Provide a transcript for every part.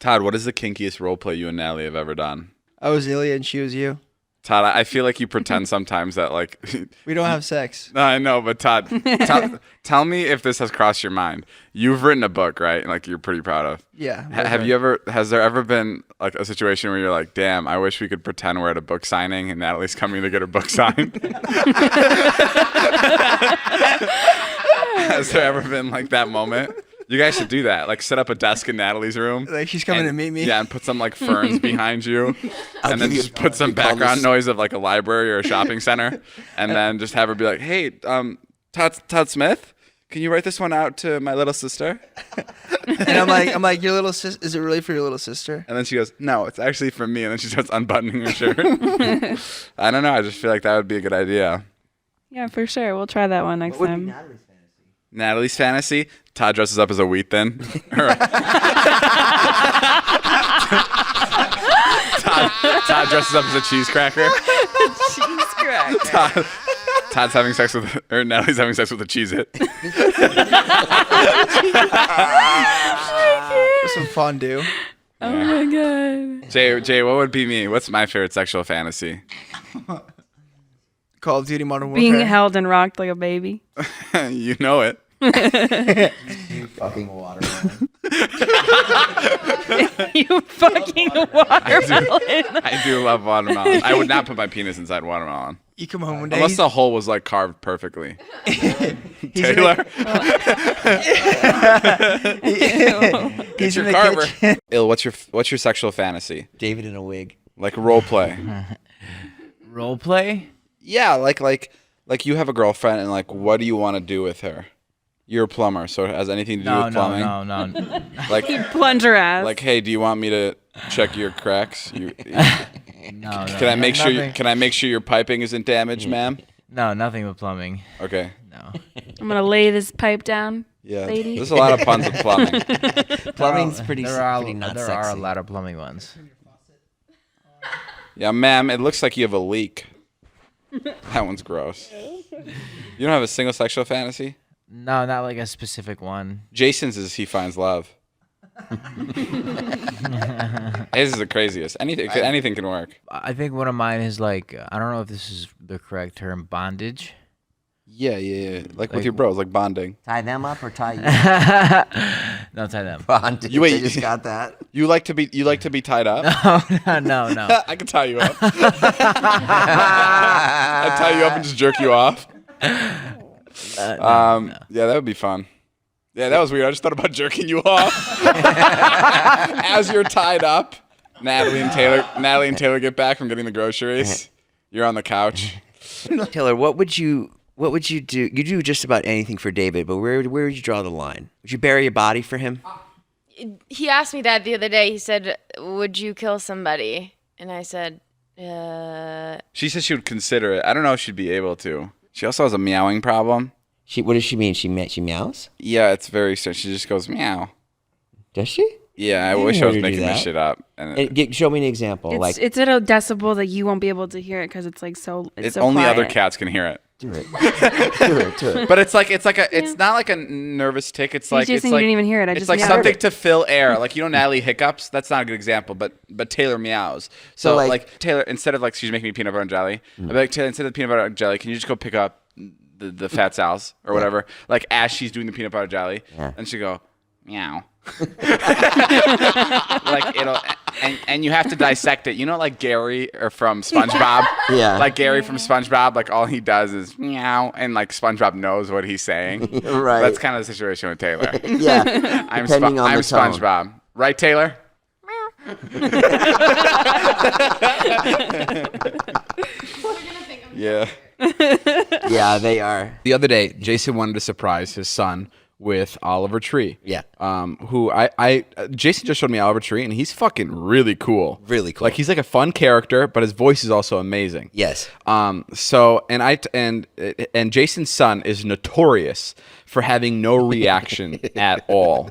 Todd, what is the kinkiest roleplay you and Natalie have ever done? I was Ilya and she was you. Todd, I feel like you pretend sometimes that like we don't have sex. No, I know, but Todd, tell me if this has crossed your mind. You've written a book, right? Like you're pretty proud of. Yeah. Has there ever been like a situation where you're like, damn, I wish we could pretend we're at a book signing and Natalie's coming to get her book signed? Has there ever been like that moment? You guys should do that. Like set up a desk in Natalie's room. Like she's coming to meet me. Yeah, and put some like ferns behind you. And then just put some background noise of like a library or a shopping center. And then just have her be like, hey, Todd Smith, can you write this one out to my little sister? And I'm like, your little sister, is it really for your little sister? And then she goes, no, it's actually for me. And then she starts unbuttoning her shirt. I don't know. I just feel like that would be a good idea. Yeah, for sure. We'll try that one next time. Natalie's fantasy. Todd dresses up as a wheat thin. Todd dresses up as a cheese cracker. Cheese cracker. Todd's having sex with, or Natalie's having sex with a Cheez-It. Some fondue. Oh my god. Jay, what would be me? What's my favorite sexual fantasy? Call of Duty Modern Warfare. Being held and rocked like a baby. You know it. You fucking watermelon. You fucking watermelon. I do love watermelon. I would not put my penis inside watermelon. You come home one day. Unless the hole was like carved perfectly. Taylor. He's your in the carver. kitchen. Ill, what's your sexual fantasy? David in a wig. Like role play. Role play? Yeah, like you have a girlfriend and like what do you want to do with her? You're a plumber, so it has anything to do with plumbing? No. Like You plunge her ass. like, hey, do you want me to check your cracks? No. Can I make sure your piping isn't damaged, ma'am? No, nothing with plumbing. Okay. No. I'm gonna lay this pipe down. Yeah. Lady. There's a lot of puns with plumbing. Plumbing's pretty There are not there sexy. are a lot of plumbing ones. Yeah, ma'am, it looks like you have a leak. That one's gross. You don't have a single sexual fantasy? No, not like a specific one. Jason's is he finds love. His is the craziest. Anything can work. I think one of mine is like, I don't know if this is the correct term, bondage. Yeah. Like with your bros, like bonding. Tie them up or tie you? No, tie them. Bondage. You I just got that. You like to be tied up? No. I can tie you up. I tie you up and just jerk you off. Yeah, that would be fun. Yeah, that was weird. I just thought about jerking you off as you're tied up. Natalie and Taylor get back from getting the groceries. You're on the couch. Taylor, what would you do? You do just about anything for David, but where would you draw the line? Would you bury a body for him? He asked me that the other day. He said, would you kill somebody? And I said, She said she would consider it. I don't know if she'd be able to. She also has a meowing problem. What does she mean? She meows? Yeah, it's very strange. She just goes meow. Does she? Yeah, I wish I was making this shit up. And Show me an example. It's at a decibel that you won't be able to hear it because it's like so. it's so only quiet. other cats can hear it. Do it. Do it. But it's not like a nervous tick. It's like Jason, it's you like didn't even hear it. I it's just like meowed. something to fill air. Like Natalie hiccups. That's not a good example. But Taylor meows. So like Taylor, instead of like she's making me peanut butter and jelly, I'd be like, Taylor, instead of the peanut butter and jelly, can you just go pick up the fat Sal's or whatever? Like as she's doing the peanut butter jelly, and she go meow. Like it'll and you have to dissect it. You know, like Gary or from SpongeBob. Yeah. Like Gary from SpongeBob. Like all he does is meow, and like SpongeBob knows what he's saying. Right. That's kind of the situation with Taylor. Yeah. I'm Depending on the tone. SpongeBob. Right, Taylor? Yeah. Yeah, they are. The other day, Jason wanted to surprise his son with Oliver Tree. Yeah. Who Jason just showed me Oliver Tree, and he's fucking really cool. Really cool. Like he's like a fun character, but his voice is also amazing. Yes. So and Jason's son is notorious for having no reaction at all.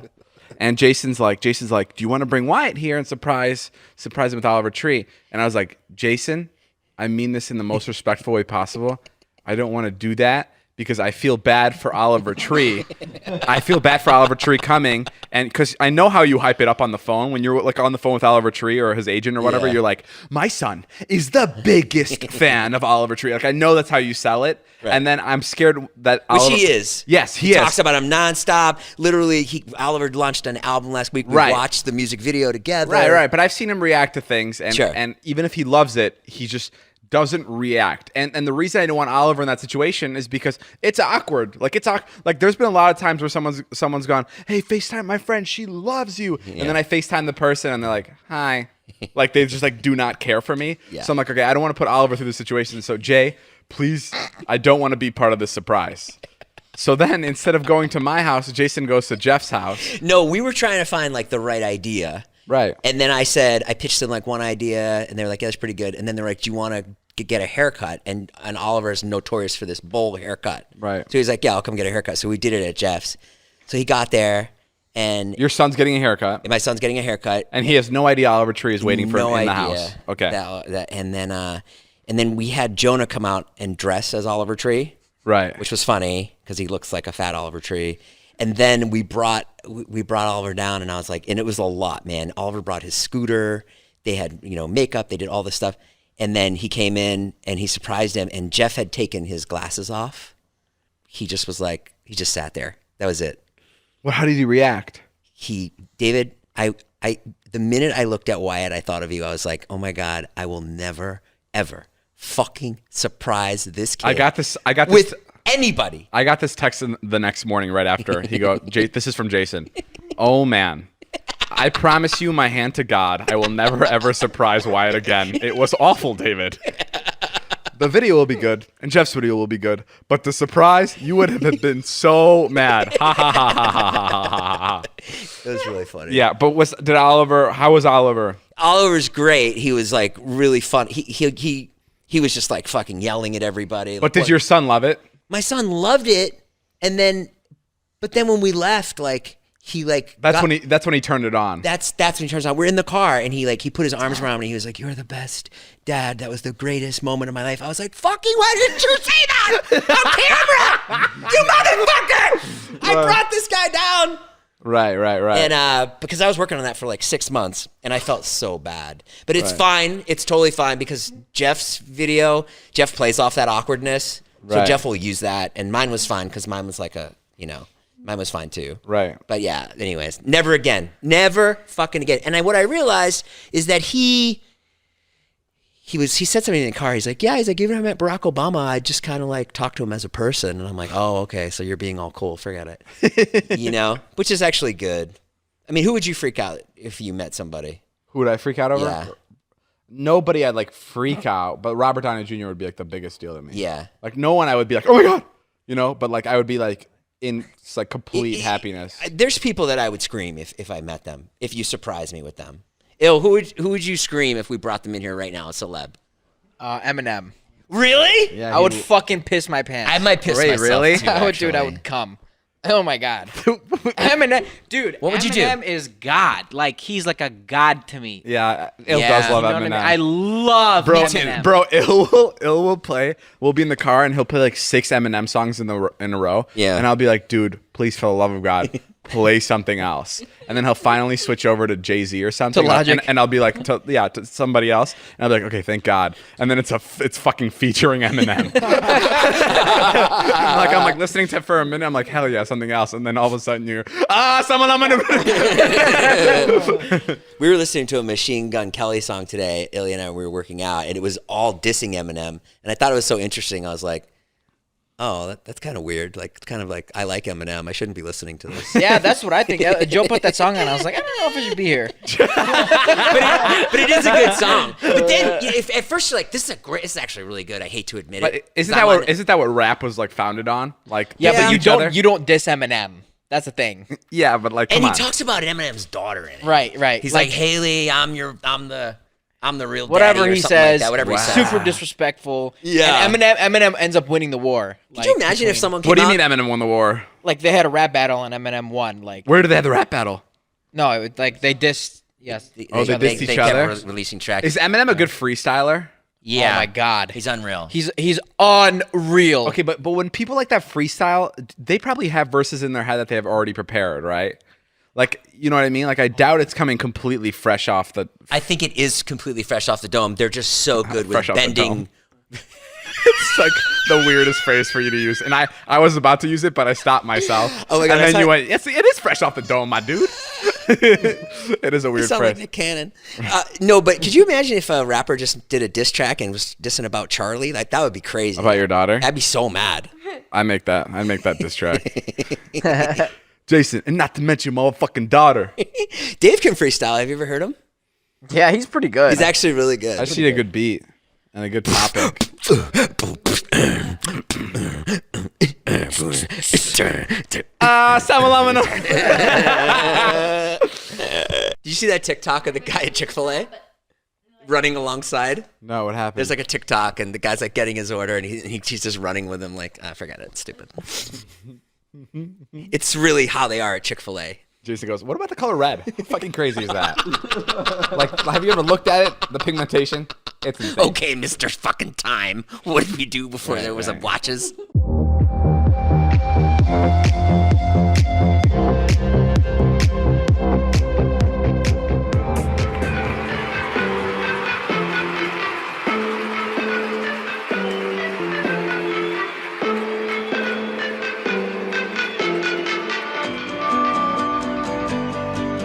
And Jason's like, do you want to bring Wyatt here and surprise him with Oliver Tree? And I was like, Jason, I mean this in the most respectful way possible. I don't want to do that because I feel bad for Oliver Tree. I feel bad for Oliver Tree coming, and because I know how you hype it up on the phone when you're like on the phone with Oliver Tree or his agent or whatever. Yeah. You're like, my son is the biggest fan of Oliver Tree. Like I know that's how you sell it, and then I'm scared that Which Oliver, he is. Yes, he talks is. about him nonstop. Literally, Oliver launched an album last week. We watched the music video together. Right. But I've seen him react to things, and Sure. and even if he loves it, he just doesn't react. And the reason I don't want Oliver in that situation is because it's awkward. Like like there's been a lot of times where someone's gone, hey, FaceTime my friend, she loves you. And then I FaceTime the person and they're like, hi. Like they just like do not care for me. Yeah. So I'm like, okay, I don't want to put Oliver through this situation. So Jay, please, I don't want to be part of this surprise. So then instead of going to my house, Jason goes to Jeff's house. No, we were trying to find like the right idea. Right. And then I pitched them like one idea, and they were like, yeah, that's pretty good. And then they're like, do you want to get a haircut? And Oliver is notorious for this bowl haircut. Right. So he's like, yeah, I'll come get a haircut. So we did it at Jeff's. So he got there, and Your son's getting a haircut. my son's getting a haircut. And he has no idea Oliver Tree is waiting for him No in the idea house. Okay. And then we had Jonah come out and dress as Oliver Tree. Right. Which was funny because he looks like a fat Oliver Tree. And then we brought Oliver down, and I was like, and it was a lot, man. Oliver brought his scooter. They had, makeup. They did all this stuff. And then he came in and he surprised him. And Jeff had taken his glasses off. He just sat there. That was it. Well, how did he react? David, the minute I looked at Wyatt, I thought of you. I was like, oh my God, I will never, ever fucking surprise this kid. I got this with anybody. I got this text the next morning right after. He goes, this is from Jason. Oh man, I promise you my hand to God, I will never ever surprise Wyatt again. It was awful, David. The video will be good, and Jeff's video will be good, but the surprise, you would have been so mad. Ha ha ha ha ha ha ha ha ha. It was really funny. Yeah, but how was Oliver? Oliver's great. He was like really fun. He was just like fucking yelling at everybody. But did your son love it? My son loved it, but then when we left, like he like that's when he turned it on. That's when he turns on. We're in the car, and he put his arms around me. He was like, "You're the best, Dad. That was the greatest moment of my life." I was like, "Fucking, why didn't you say that on camera? You motherfucker! I brought this guy down." Right. And because I was working on that for like 6 months, and I felt so bad. But it's fine. It's totally fine because Jeff plays off that awkwardness. So Right. Jeff will use that, and mine was fine because mine was like mine was fine too. Right. But yeah, anyways, never again. Never fucking again. And what I realized is that he said something in the car. He's like, yeah, even when I met Barack Obama, I just kind of like talked to him as a person. And I'm like, oh, okay, so you're being all cool. Forget it. Which is actually good. I mean, who would you freak out if you met somebody? Who would I freak out over? Yeah. Nobody I'd like freak out, but Robert Downey Jr. would be like the biggest deal to me. Yeah. Like no one I would be like, oh my God, but like I would be like in like complete happiness. There's people that I would scream if I met them, if you surprised me with them. Who would you scream if we brought them in here right now, a celeb? Eminem. Really? Yeah, I would fucking piss my pants. I might piss myself really? too, I would, dude. I actually. would come. Oh my God. Eminem, dude. What would you do? Eminem is God. Like he's like a god to me. Yeah, Il Yeah, does love You know what Eminem. I mean? I love Eminem. Bro, Il will play. We'll be in the car and he'll play like 6 Eminem songs in a row. Yeah. And I'll be like, dude, please, for the love of God, play something else. And then he'll finally switch over to Jay-Z or something. To Logic. And I'll be like, to somebody else. And I'll be like, okay, thank God. And then it's fucking featuring Eminem. I'm like listening to it for a minute. I'm like, hell yeah, something else. And then all of a sudden you're, someone I'm gonna. We were listening to a Machine Gun Kelly song today, Ilya and I, we were working out, and it was all dissing Eminem. And I thought it was so interesting. I was like, oh, that's kind of weird. Like, it's kind of like, I like Eminem. I shouldn't be listening to this. Yeah, that's what I think. Joe put that song on. I was like, I don't know if I should be here. but it is a good song. But then, if at first you're like, this is actually really good. I hate to admit it. But isn't that what rap was like founded on? Like, Yeah, dissing but each other? you don't diss Eminem. That's the thing. Yeah, but like, And come he on. talks about Eminem's daughter in it. Right. He's like, Haley, I'm the real Whatever daddy or he something says, like that. Whatever he says. super disrespectful. Yeah. And Eminem ends up winning the war. Could you imagine if someone came What do you out- mean Eminem won the war? Like they had a rap battle and Eminem won. Like Where did they have the rap battle? no, like they dissed. Yes. Oh, they dissed each kept other? releasing tracks. Is Eminem a good freestyler? Yeah. Oh my God. He's unreal. He's unreal. Okay, but when people like that freestyle, they probably have verses in their head that they have already prepared, right? Like, you know what I mean? Like, I doubt it's coming completely fresh off the. I think it is completely fresh off the dome. They're just so good with Fresh off the bending. dome. It's like the weirdest phrase for you to use, and I was about to use it, but I stopped myself. Oh my God, And I then saw- you went, yes, it is fresh off the dome, my dude. It is a You weird sound phrase. like Nick Cannon. No, but could you imagine if a rapper just did a diss track and was dissing about Charlie? Like, that would be crazy. About your daughter? I'd be so mad. I'd make that diss track. Jason, and not to mention my motherfucking daughter. Dave can freestyle. Have you ever heard him? Yeah, he's pretty good. He's actually really good. I just need a good beat and a good topic. Did you see that TikTok of the guy at Chick-fil-A running alongside? No, what happened? There's like a TikTok, and the guy's like getting his order, and he's just running with him. Like, forget it, it's stupid. It's really how they are at Chick-fil-A. Jason goes, what about the color red? How fucking crazy is that? Like, have you ever looked at it? The pigmentation? It's insane. Okay, Mr. Fucking Time. What did we do before there was a watches?